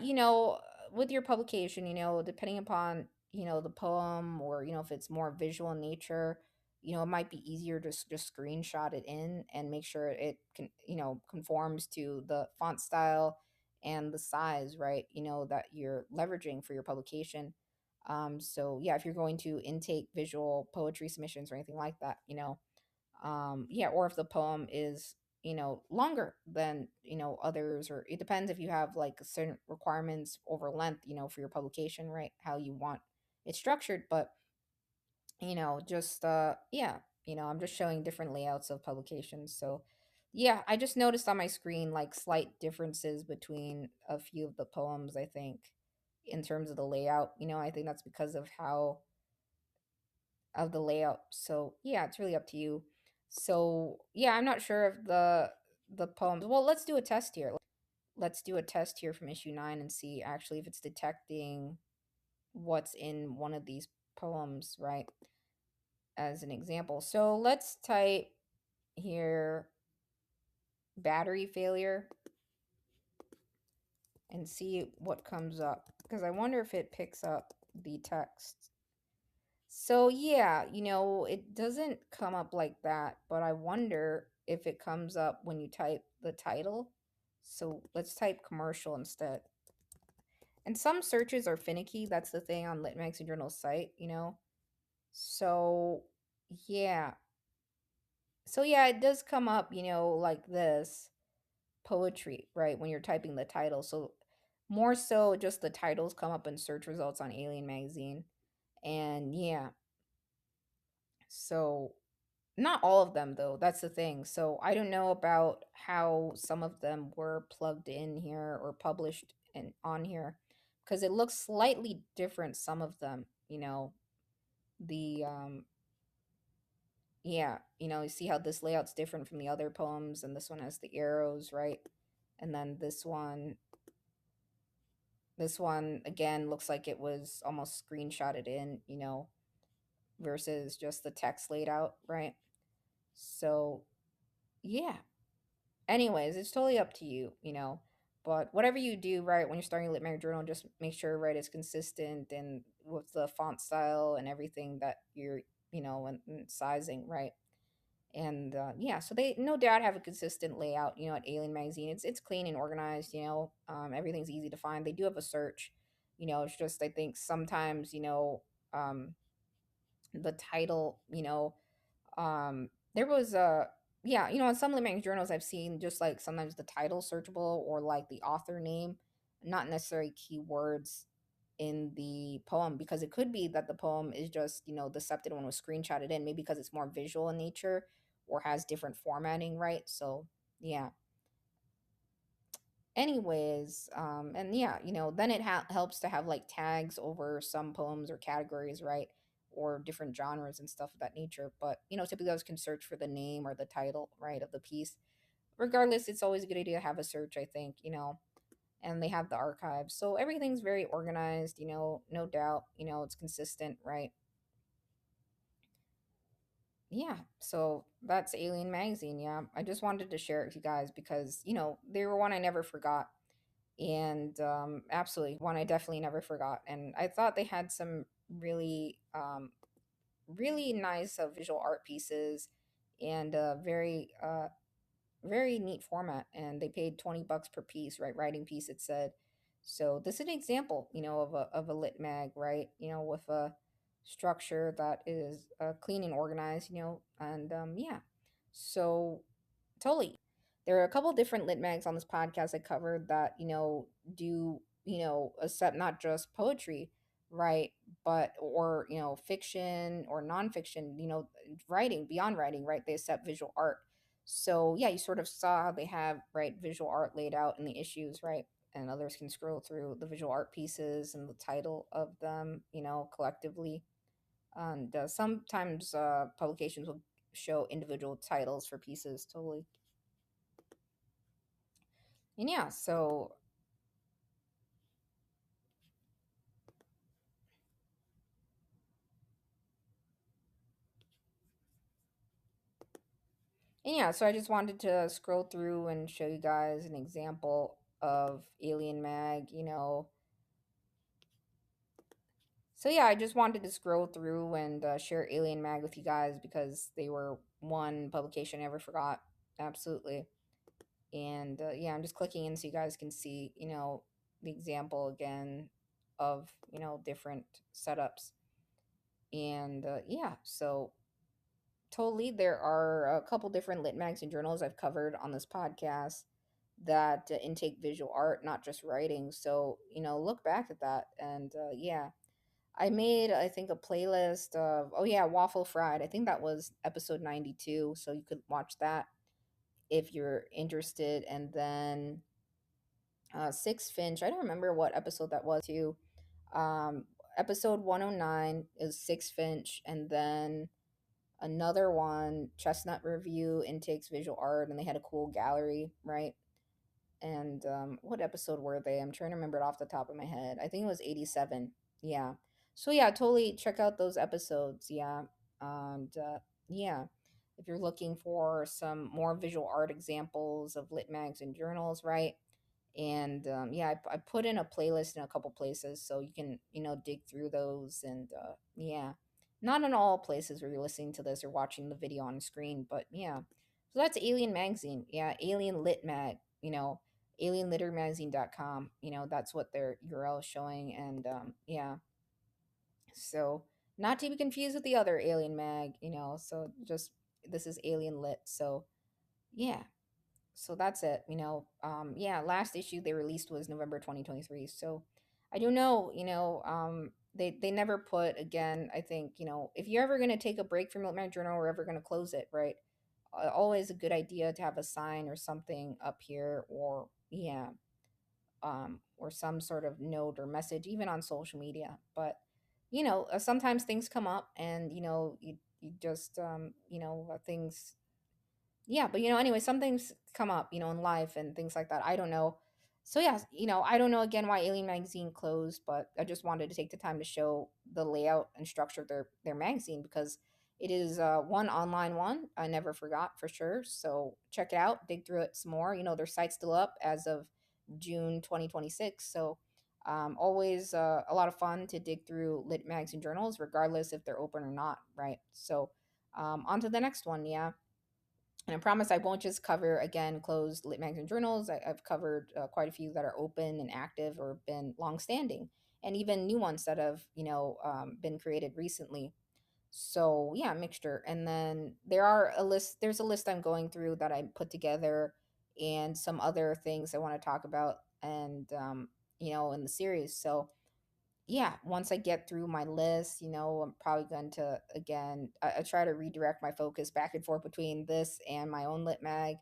with your publication, depending upon, the poem, or, if it's more visual in nature, it might be easier to just screenshot it in and make sure it can, conforms to the font style and the size, right? That you're leveraging for your publication. So yeah, if you're going to intake visual poetry submissions or anything like that, yeah, or if the poem is, longer than, others, or it depends if you have like certain requirements over length, for your publication, right, how you want it structured. But just yeah, I'm just showing different layouts of publications. So yeah, I just noticed on my screen like slight differences between a few of the poems, I think, in terms of the layout. I think that's because of how of the layout. So yeah, it's really up to you. So yeah, I'm not sure if the poems. Well, let's do a test here. Let's do a test here from issue 9 and see actually if it's detecting what's in one of these poems, right? As an example. So let's type here battery failure and see what comes up, because I wonder if it picks up the text. So yeah, it doesn't come up like that, but I wonder if it comes up when you type the title. So let's type commercial instead. And some searches are finicky. That's the thing on Lit Magazine Journal's site. So yeah. So yeah, it does come up, like this poetry, right? When you're typing the title. So more so just the titles come up in search results on Alien Magazine. And yeah, so not all of them though. That's the thing. So I don't know about how some of them were plugged in here or published and on here, because it looks slightly different, some of them, the yeah, you see how this layout's different from the other poems, and this one has the arrows, right? And then this one again looks like it was almost screenshotted in, versus just the text laid out, right? So yeah, anyways, it's totally up to you. But whatever you do, right, when you're starting a lit mag journal, just make sure, right, it's consistent and with the font style and everything that you're, and sizing, right. And yeah, so they no doubt have a consistent layout, at Alien Magazine. It's clean and organized, everything's easy to find. They do have a search, it's just, I think sometimes, um the title, there was a, yeah, in some limiting journals I've seen just like sometimes the title searchable, or like the author name, not necessarily keywords in the poem, because it could be that the poem is just, the accepted one was screenshotted in, maybe because it's more visual in nature or has different formatting, right? So yeah, anyways, and yeah, then it helps to have like tags over some poems or categories, right, or different genres and stuff of that nature. But typically those can search for the name or the title, right, of the piece. Regardless, it's always a good idea to have a search, I think. and they have the archives. So everything's very organized, no doubt, it's consistent, right? Yeah, so that's Alien Magazine. Yeah, I just wanted to share it with you guys because, they were one I never forgot. And absolutely, one I definitely never forgot. And I thought they had some really, really nice visual art pieces and very neat format, and they paid $20 per piece, right? Writing piece, it said. So this is an example, of a lit mag, right? With a structure that is clean and organized, and yeah. So totally. There are a couple different lit mags on this podcast I covered that, do, accept not just poetry, right? But, or, fiction or nonfiction, writing, beyond writing, right? They accept visual art. So yeah, you sort of saw how they have, right, visual art laid out in the issues, right? And others can scroll through the visual art pieces and the title of them, collectively. And sometimes publications will show individual titles for pieces, totally. And yeah, so I just wanted to scroll through and show you guys an example of Alien Mag, So yeah, I just wanted to scroll through and share Alien Mag with you guys because they were one publication I never forgot. Absolutely. And yeah, I'm just clicking in so you guys can see, the example again of, different setups. And yeah, so totally. There are a couple different lit mags and journals I've covered on this podcast that intake visual art, not just writing. So, look back at that. And yeah, I made, I think, a playlist of, oh yeah, Waffle Fried. I think that was episode 92. So you could watch that if you're interested. And then Six Finch. I don't remember what episode that was too. Um, Episode 109 is Six Finch. And then another one, Chestnut Review, intakes visual art, and they had a cool gallery, right? And what episode were they? I'm trying to remember it off the top of my head. I think it was 87. Yeah. So yeah, totally check out those episodes. Yeah. And yeah, if you're looking for some more visual art examples of lit mags and journals, right? And yeah, I put in a playlist in a couple places so you can, dig through those. And yeah, not in all places where you're listening to this or watching the video on the screen, but yeah. So that's Alien Magazine. Yeah, Alien Lit Mag, alienlittermagazine.com. That's what their URL is showing. And yeah, so not to be confused with the other Alien Mag, so just this is Alien Lit. So yeah, so that's it. Yeah, last issue they released was November 2023. So I don't know, they never put, again, I think, if you're ever going to take a break from Milk Journal, we're ever going to close it, right? Always a good idea to have a sign or something up here, or yeah, or some sort of note or message, even on social media. But sometimes things come up, and you just things, yeah, but anyway, some things come up, in life and things like that. I don't know. So yeah, I don't know again why Alien Magazine closed, but I just wanted to take the time to show the layout and structure of their magazine because it is one online one. I never forgot, for sure. So check it out, dig through it some more. Their site's still up as of June 2026. So always a lot of fun to dig through lit magazine journals, regardless if they're open or not, right? So on to the next one. Yeah. And I promise I won't just cover, again, closed lit magazine journals. I've covered quite a few that are open and active or been longstanding, and even new ones that have, been created recently. So yeah, mixture. And then there's a list I'm going through that I put together, and some other things I want to talk about, and in the series. So yeah, once I get through my list, I'm probably going to, again, I try to redirect my focus back and forth between this and my own lit mag,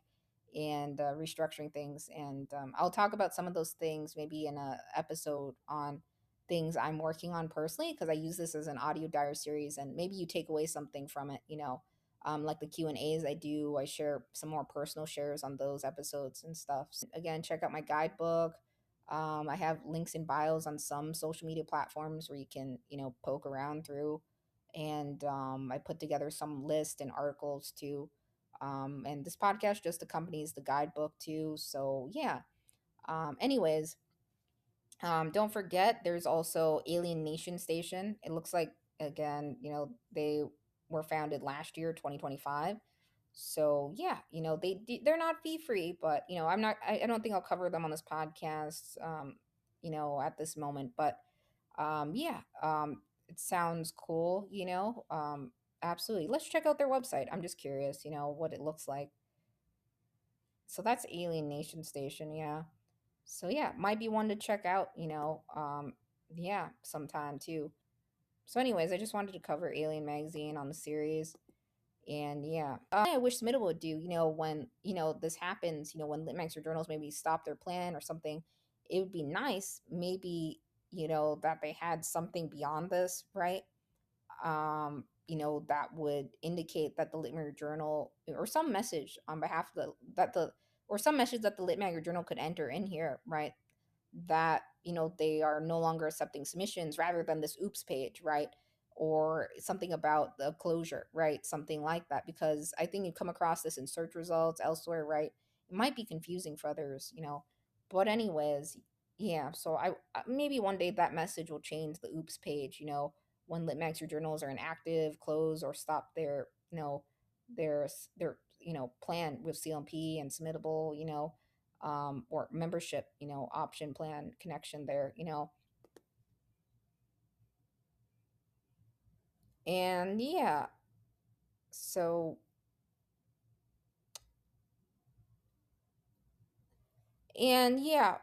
and restructuring things. And I'll talk about some of those things maybe in a episode on things I'm working on personally, because I use this as an audio diary series, and maybe you take away something from it, like the Q&As I do. I share some more personal shares on those episodes and stuff. So again, check out my guidebook. I have links in bios on some social media platforms where you can, poke around through. And I put together some lists and articles too. And this podcast just accompanies the guidebook too. So yeah. Anyways, don't forget, there's also Alien Nation Station. It looks like, again, they were founded last year, 2025. So yeah, they're not fee free, but I don't think I'll cover them on this podcast, at this moment. But yeah, it sounds cool. Absolutely. Let's check out their website. I'm just curious, what it looks like. So that's Alien Nation Station. Yeah. So yeah, might be one to check out, yeah, sometime too. So anyways, I just wanted to cover Alien Magazine on the series. And yeah, I wish Smiddle would do, when, this happens, when Litmax or journals maybe stop their plan or something, it would be nice, maybe, that they had something beyond this, right? That would indicate that the Litmaker Journal, or some message on behalf of or some message that the Litmaker Journal could enter in here, right? That they are no longer accepting submissions rather than this oops page, right? Or something about the closure, right? Something like that, because I think you come across this in search results elsewhere, right? It might be confusing for others, but anyways, yeah. So maybe one day that message will change the oops page, when Litmax your journals are inactive, close, or stop their plan with CLP and submittable, or membership, option plan connection there, and yeah, so and yeah,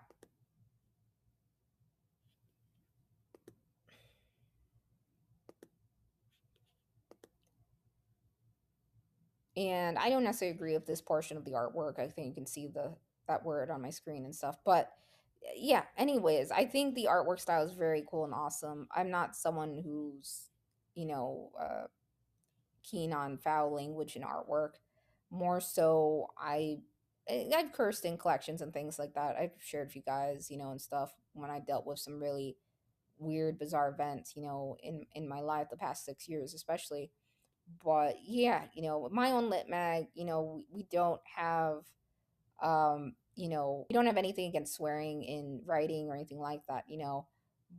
and I don't necessarily agree with this portion of the artwork. I think you can see that word on my screen and stuff, but yeah. Anyways, I think the artwork style is very cool and awesome. I'm not someone who's you know uh, keen on foul language in artwork. More so, I've cursed in collections and things like that. I've shared with you guys, and stuff when I dealt with some really weird, bizarre events, in my life the past 6 years, especially. But yeah, with my own lit mag, we don't have we don't have anything against swearing in writing or anything like that,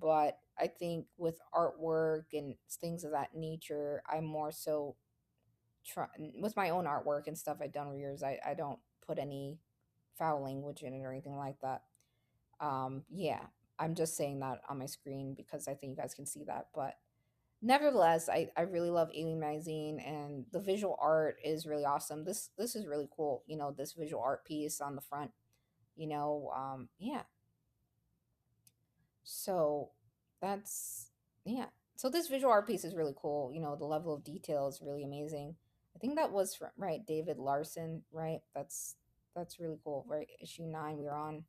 but I think with artwork and things of that nature, I'm more so try with my own artwork and stuff I've done over years. I don't put any foul language in it or anything like that. Yeah, I'm just saying that on my screen because I think you guys can see that. But nevertheless, I really love Alien Magazine, and the visual art is really awesome. This is really cool. This visual art piece on the front. Yeah. So that's yeah. So this visual art piece is really cool. The level of detail is really amazing. I think that was from, right, David Larson, right? That's really cool, right? Issue 9 we were on.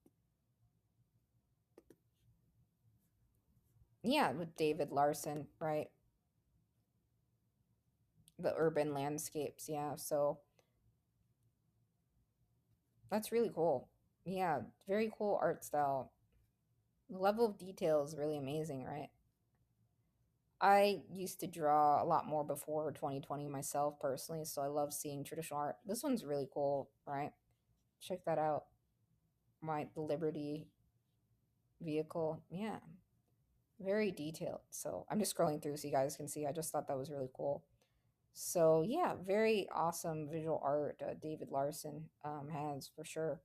Yeah, with David Larson, right? The urban landscapes, yeah. So that's really cool. Yeah, very cool art style. The level of detail is really amazing, right? I used to draw a lot more before 2020 myself personally, so I love seeing traditional art. This one's really cool, right? Check that out. The Liberty vehicle. Yeah, very detailed. So I'm just scrolling through so you guys can see. I just thought that was really cool. So yeah, very awesome visual art. David Larson has for sure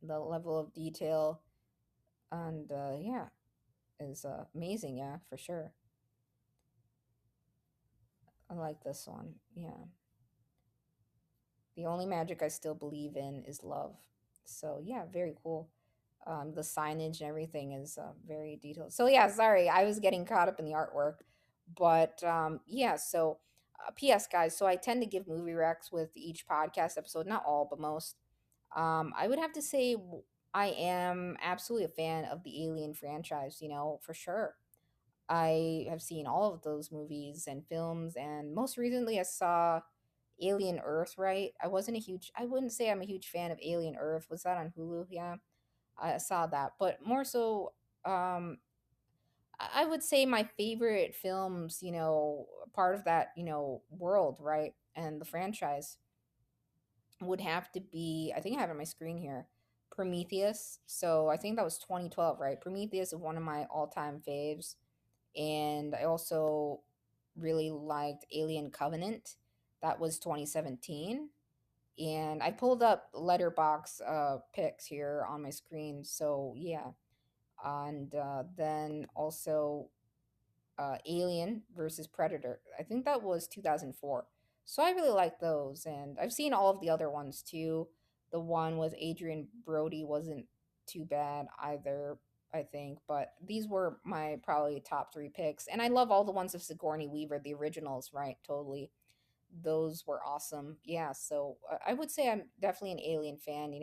the level of detail, and yeah, is amazing. Yeah, for sure. I like this one. Yeah. The only magic I still believe in is love. So yeah, very cool. The signage and everything is very detailed. So yeah, sorry, I was getting caught up in the artwork, but yeah. So, P.S. guys, so I tend to give movie recs with each podcast episode, not all, but most. I would have to say I am absolutely a fan of the Alien franchise. For sure. I have seen all of those movies and films, and most recently I saw Alien Earth, right? I wouldn't say I'm a huge fan of Alien Earth. Was that on Hulu? Yeah. I saw that. But more so, um, I would say my favorite films, part of that, world, right? And the franchise would have to be, I think I have it on my screen here, Prometheus. So I think that was 2012, right? Prometheus is one of my all-time faves. And I also really liked Alien Covenant. That was 2017. And I pulled up letterbox pics here on my screen. So yeah. And then also Alien versus Predator. I think that was 2004. So I really like those, and I've seen all of the other ones too. The one with Adrian Brody wasn't too bad either, I think, but these were my probably top three picks. And I love all the ones of Sigourney Weaver, the originals, right? Totally. Those were awesome. Yeah, so I would say I'm definitely an Alien fan.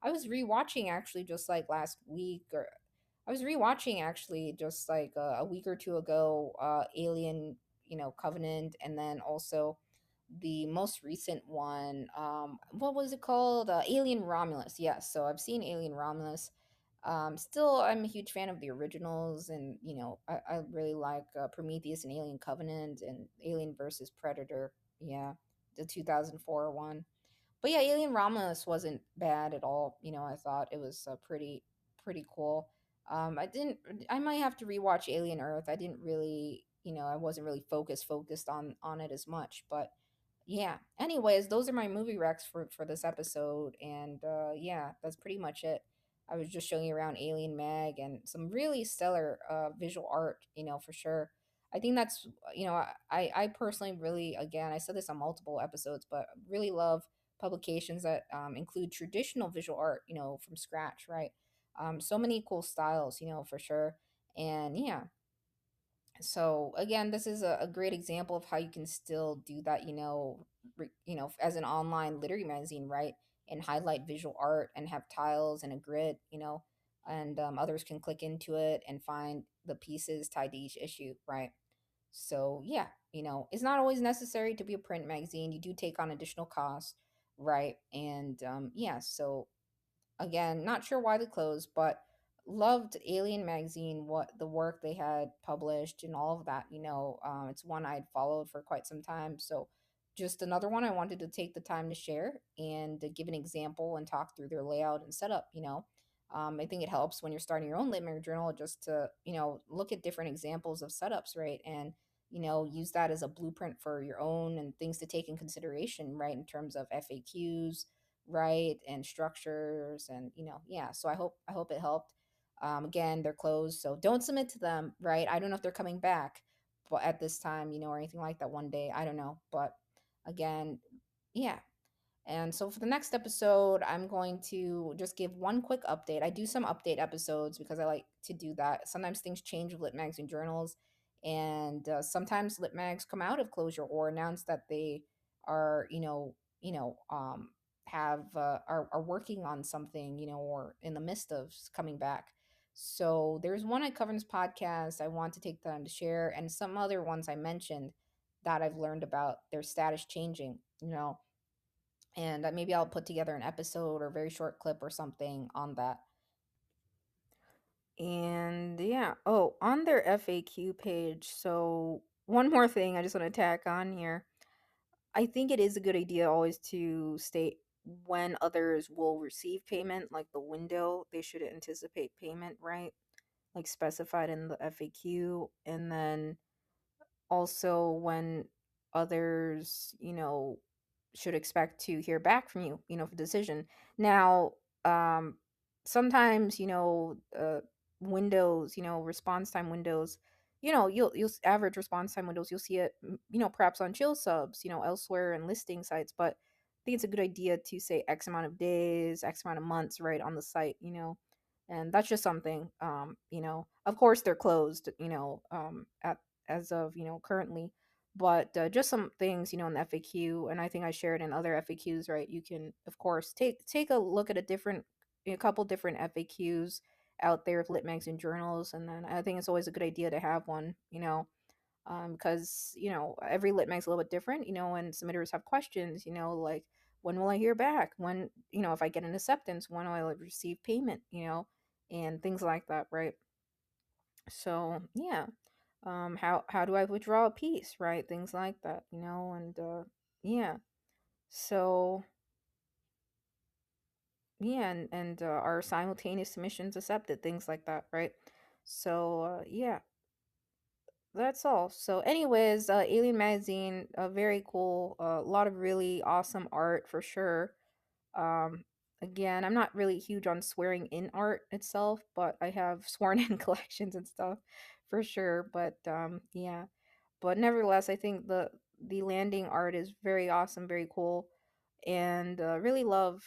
I was rewatching actually just like last week, or I was rewatching actually just like a week or two ago, Alien, Covenant, and then also the most recent one. What was it called? Alien Romulus. Yes, so I've seen Alien Romulus. Still, I'm a huge fan of the originals, and I really like Prometheus and Alien Covenant and Alien versus Predator. Yeah, the 2004 one. But yeah, Alien Romulus wasn't bad at all. I thought it was pretty cool. I didn't. I might have to rewatch Alien Earth. I didn't really, I wasn't really focused on it as much. But yeah. Anyways, those are my movie recs for this episode, and yeah, that's pretty much it. I was just showing you around Alien Mag and some really stellar visual art. For sure. I think that's I personally really, again, I said this on multiple episodes, but really love publications that include traditional visual art, from scratch, right? So many cool styles, for sure. And yeah, so again, this is a great example of how you can still do that, as an online literary magazine, right? And highlight visual art and have tiles and a grid, and others can click into it and find the pieces tied to each issue, right? So yeah, it's not always necessary to be a print magazine. You do take on additional costs, right? And yeah, so again, not sure why they closed, but loved Alien magazine, what the work they had published and all of that. It's one I'd followed for quite some time. So just another one I wanted to take the time to share and to give an example and talk through their layout and setup. I think it helps when you're starting your own lit mag journal just to look at different examples of setups, right? And use that as a blueprint for your own and things to take in consideration, right? In terms of FAQs, right, and structures, and yeah, so I hope it helped. Again, they're closed, so don't submit to them, right? I don't know if they're coming back, but at this time, or anything like that one day, I don't know. But again, yeah. And so for the next episode, I'm going to just give one quick update. I do some update episodes because I like to do that. Sometimes things change with lit mags and journals, and sometimes lit mags come out of closure or announce that they are, have are working on something, or in the midst of coming back. So there's one I cover in this podcast I want to take time to share, and some other ones I mentioned that I've learned about their status changing. And maybe I'll put together an episode or a very short clip or something on that. And yeah, oh, on their FAQ page, so one more thing I just want to tack on here. I think it is a good idea always to state when others will receive payment, like the window they should anticipate payment, right? Like specified in the FAQ. And then also when others, should expect to hear back from you, for decision. Now, sometimes, windows, response time windows, you'll average response time windows, you'll see it, perhaps on chill subs, elsewhere in listing sites, but I think it's a good idea to say X amount of days, X amount of months, right, on the site, and that's just something, of course they're closed, at as of currently, but just some things in the FAQ, and I think I shared in other FAQs, right? You can of course take a look at a couple different FAQs out there of lit mags and journals, and then I think it's always a good idea to have one, because every lit mag's a little bit different, and submitters have questions, like when will I hear back? When, if I get an acceptance, when will I receive payment? And things like that, right? So yeah, how do I withdraw a piece, right? Things like that, and yeah. So yeah, and are simultaneous submissions accepted? Things like that, right? So yeah, that's all. So, anyways, Alien Magazine, very cool. A lot of really awesome art for sure. Um, Again, I'm not really huge on swearing in art itself, but I have sworn in collections and stuff for sure. But yeah, but nevertheless, I think the landing art is very awesome, very cool, and really love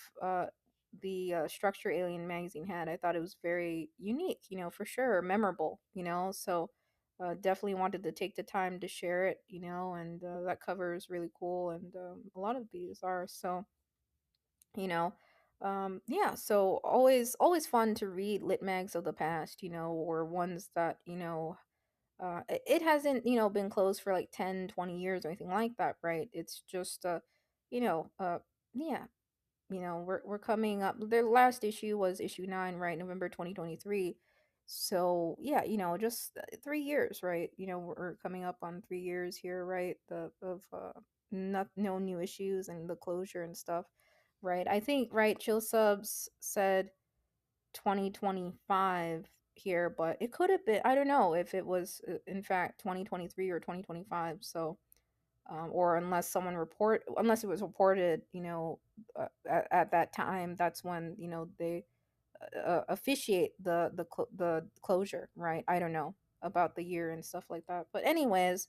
the structure Alien Magazine had. I thought it was very unique, for sure, memorable, so definitely wanted to take the time to share it, and that cover is really cool, and a lot of these are so, you know. Yeah, so always fun to read lit mags of the past, or ones that, it hasn't, been closed for like 10, 20 years or anything like that, right? It's just you know, yeah, we're coming up. Their last issue was issue 9, right? November 2023. So, yeah, just 3 years, right? We're coming up on 3 years here, right? The of not no new issues and the closure and stuff, right? I think, right, Chill Subs said 2025 here, but it could have been, I don't know if it was in fact 2023 or 2025. So or unless it was reported, at that time, that's when, they officiate the closure, right? I don't know about the year and stuff like that, but anyways,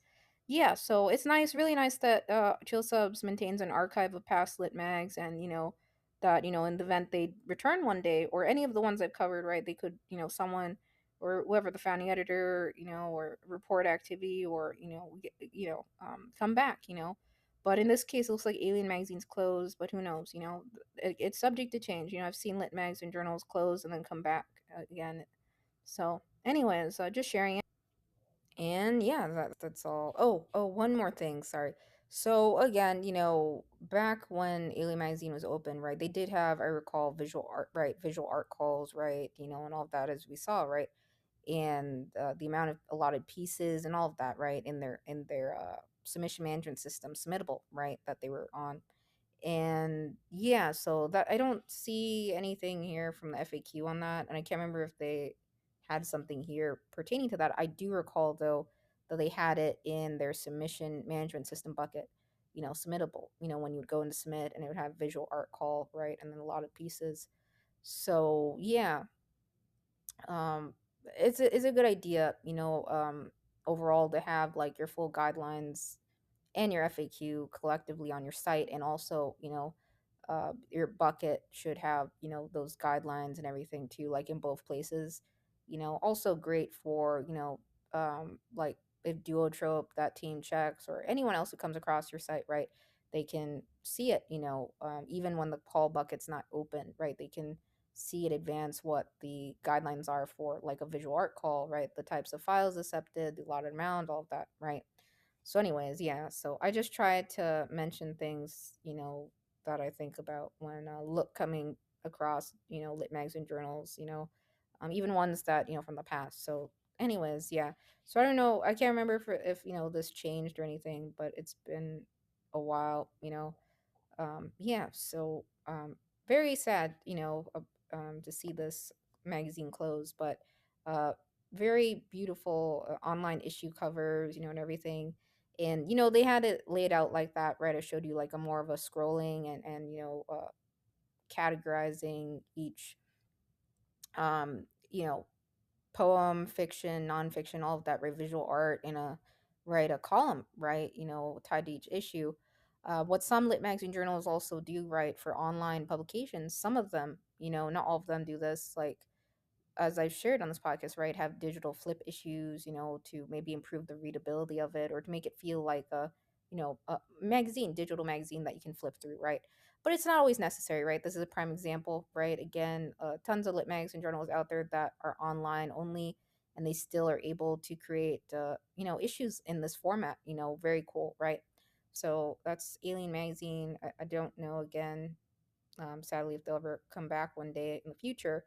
yeah. So it's nice, really nice that Chill Subs maintains an archive of past lit mags, and that in the event they return one day, or any of the ones I've covered, right, they could, someone or whoever, the founding editor, or report activity, or come back, but in this case, it looks like Alien Magazine's closed, but who knows? It's subject to change. I've seen lit mags and journals close and then come back again. So, anyways, just sharing it. And yeah, that's all. Oh, one more thing. Sorry. So again, back when Alien Magazine was open, right? They did have, I recall, visual art, right? Visual art calls, right? And all of that, as we saw, right? And the amount of allotted pieces and all of that, right? In their submission management system, submittable, right? That they were on. And yeah, so that I don't see anything here from the FAQ on that, and I can't remember if they had something here pertaining to that. I do recall though that they had it in their submission management system bucket, submittable. When you would go into submit, and it would have visual art call, right, and then a lot of pieces. So yeah, um, it's a good idea, overall, to have like your full guidelines and your FAQ collectively on your site, and also, your bucket should have, those guidelines and everything too, like in both places. Also great for, like if Duotrope, that team checks, or anyone else who comes across your site, right? They can see it, even when the call bucket's not open, right? They can see in advance what the guidelines are for like a visual art call, right? The types of files accepted, the allotted amount, all of that, right? So, anyways, yeah. So I just try to mention things, that I think about when look coming across, lit magazine journals, even ones that from the past. So, anyways, yeah. So I don't know. I can't remember if this changed or anything, but it's been a while, yeah. So very sad, to see this magazine close, but uh, very beautiful online issue covers, and everything. And they had it laid out like that, right? I showed you like a more of a scrolling, and categorizing each you know poem, fiction, nonfiction, all of that, right? Visual art in a column, right? Tied to each issue. What some lit magazine journals also do, right, for online publications, some of them, not all of them do this, like as I've shared on this podcast, right, have digital flip issues, to maybe improve the readability of it, or to make it feel like a magazine, digital magazine that you can flip through, right? But it's not always necessary, right? This is a prime example, right? Again, tons of lit mags and journals out there that are online only, and they still are able to create, issues in this format, very cool, right? So that's Alien Magazine. I don't know again, sadly, if they'll ever come back one day in the future,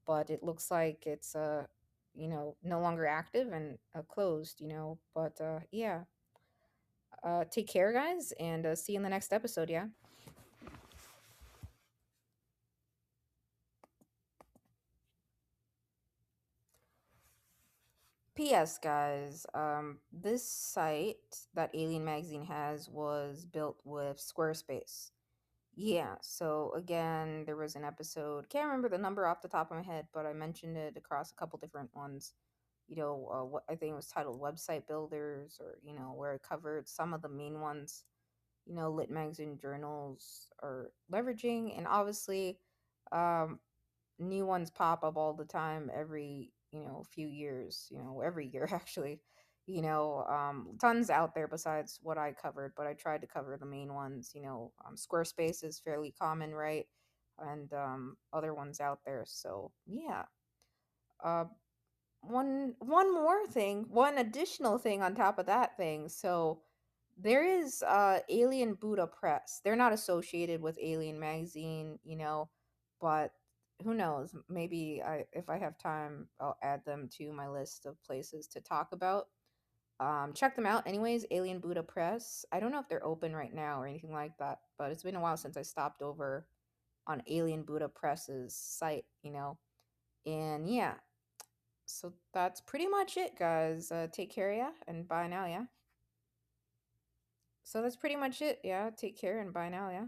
but it looks like it's no longer active and closed. But yeah, take care, guys, and see you in the next episode. Yeah. P.S. guys, this site that Alien Magazine has was built with Squarespace. Yeah, so again, there was an episode, can't remember the number off the top of my head, but I mentioned it across a couple different ones. What I think it was titled Website Builders, or, where I covered some of the main ones, lit magazine journals are leveraging. And obviously, um, new ones pop up all the time every few years, every year actually. Tons out there besides what I covered, but I tried to cover the main ones. Squarespace is fairly common, right? And other ones out there. So yeah. uh one more thing, one additional thing on top of that thing. So there is Alien Buddha Press. They're not associated with Alien Magazine, but who knows? Maybe if I have time, I'll add them to my list of places to talk about. Check them out anyways, Alien Buddha Press. I don't know if they're open right now or anything like that, but it's been a while since I stopped over on Alien Buddha Press's site, And yeah, so that's pretty much it, guys. Take care, yeah, and bye now, yeah. So that's pretty much it, yeah. Take care and bye now, yeah.